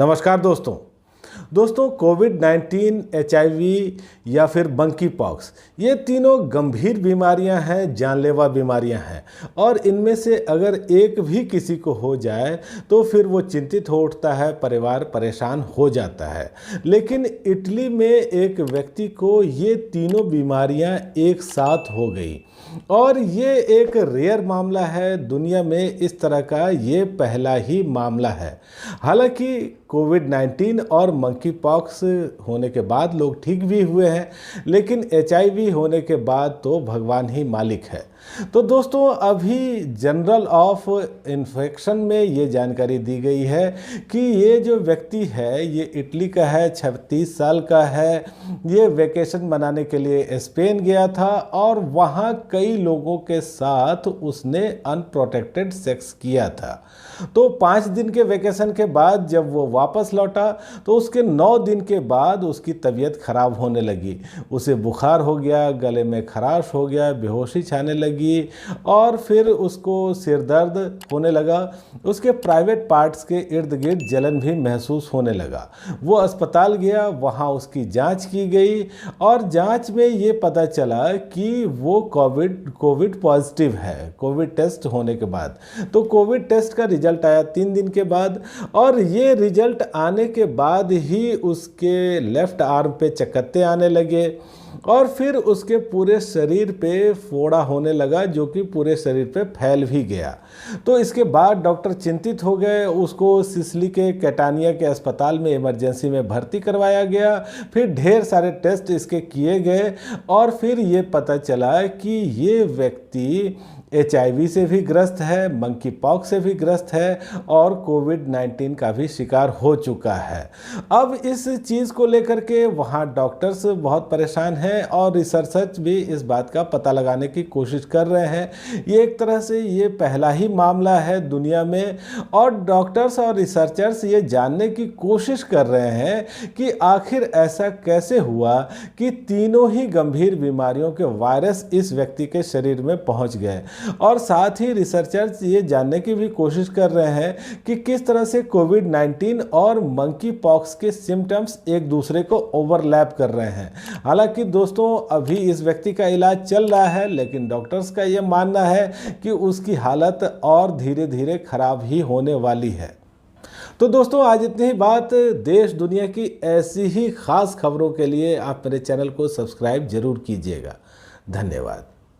नमस्कार दोस्तों कोविड-19, HIV या फिर मंकी पॉक्स, ये तीनों गंभीर बीमारियां हैं, जानलेवा बीमारियां हैं और इनमें से अगर एक भी किसी को हो जाए तो फिर वो चिंतित हो उठता है, परिवार परेशान हो जाता है। लेकिन इटली में एक व्यक्ति को ये तीनों बीमारियां एक साथ हो गई और ये एक रेयर मामला है। दुनिया में इस तरह का ये पहला ही मामला है। हालांकि कोविड-19 और मंकी पॉक्स होने के बाद लोग ठीक भी हुए हैं, लेकिन HIV होने के बाद तो भगवान ही मालिक है। तो दोस्तों, अभी जनरल ऑफ इन्फेक्शन में ये जानकारी दी गई है कि ये जो व्यक्ति है ये इटली का है, 36 साल का है। ये वेकेशन मनाने के लिए स्पेन गया था और वहाँ कई लोगों के साथ उसने अनप्रोटेक्टेड सेक्स किया था। तो 5 दिन के वेकेशन के बाद जब वो वापस लौटा तो उसके 9 दिन के बाद उसकी तबीयत खराब होने लगी। उसे बुखार हो गया, गले में खराश हो गया, बेहोशी छाने लगी और फिर उसको सिर दर्द होने लगा। उसके प्राइवेट पार्ट्स के इर्द गिर्द जलन भी महसूस होने लगा। वो अस्पताल गया, वहाँ उसकी जांच की गई और जांच में ये पता चला कि वो कोविड पॉजिटिव है, कोविड टेस्ट होने के बाद। तो कोविड टेस्ट का रिजल्ट आया 3 दिन के बाद और ये रिजल्ट आने के बाद ही उसके लेफ्ट आर्म पे चकत्ते आने लगे और फिर उसके पूरे शरीर पे फोड़ा होने लगा, जो कि पूरे शरीर पे फैल भी गया। तो इसके बाद डॉक्टर चिंतित हो गए। उसको सिसिली के कैटानिया के अस्पताल में इमरजेंसी में भर्ती करवाया गया। फिर ढेर सारे टेस्ट इसके किए गए और फिर ये पता चला कि ये व्यक्ति HIV से भी ग्रस्त है, मंकी पॉक्स से भी ग्रस्त है और कोविड-19 का भी शिकार हो चुका है। अब इस चीज़ को लेकर के वहाँ डॉक्टर्स बहुत परेशान हैं और रिसर्चर्स भी इस बात का पता लगाने की कोशिश कर रहे हैं। ये एक तरह से ये पहला ही मामला है दुनिया में और डॉक्टर्स और रिसर्चर्स ये जानने की कोशिश कर रहे हैं कि आखिर ऐसा कैसे हुआ कि तीनों ही गंभीर बीमारियों के वायरस इस व्यक्ति के शरीर में पहुँच गए। और साथ ही रिसर्चर्स ये जानने की भी कोशिश कर रहे हैं कि किस तरह से कोविड-19 और मंकी पॉक्स के सिम्टम्स एक दूसरे को ओवरलैप कर रहे हैं। हालांकि दोस्तों, अभी इस व्यक्ति का इलाज चल रहा है, लेकिन डॉक्टर्स का ये मानना है कि उसकी हालत और धीरे धीरे खराब ही होने वाली है। तो दोस्तों, आज इतनी ही बात। देश दुनिया की ऐसी ही खास खबरों के लिए आप मेरे चैनल को सब्सक्राइब जरूर कीजिएगा। धन्यवाद।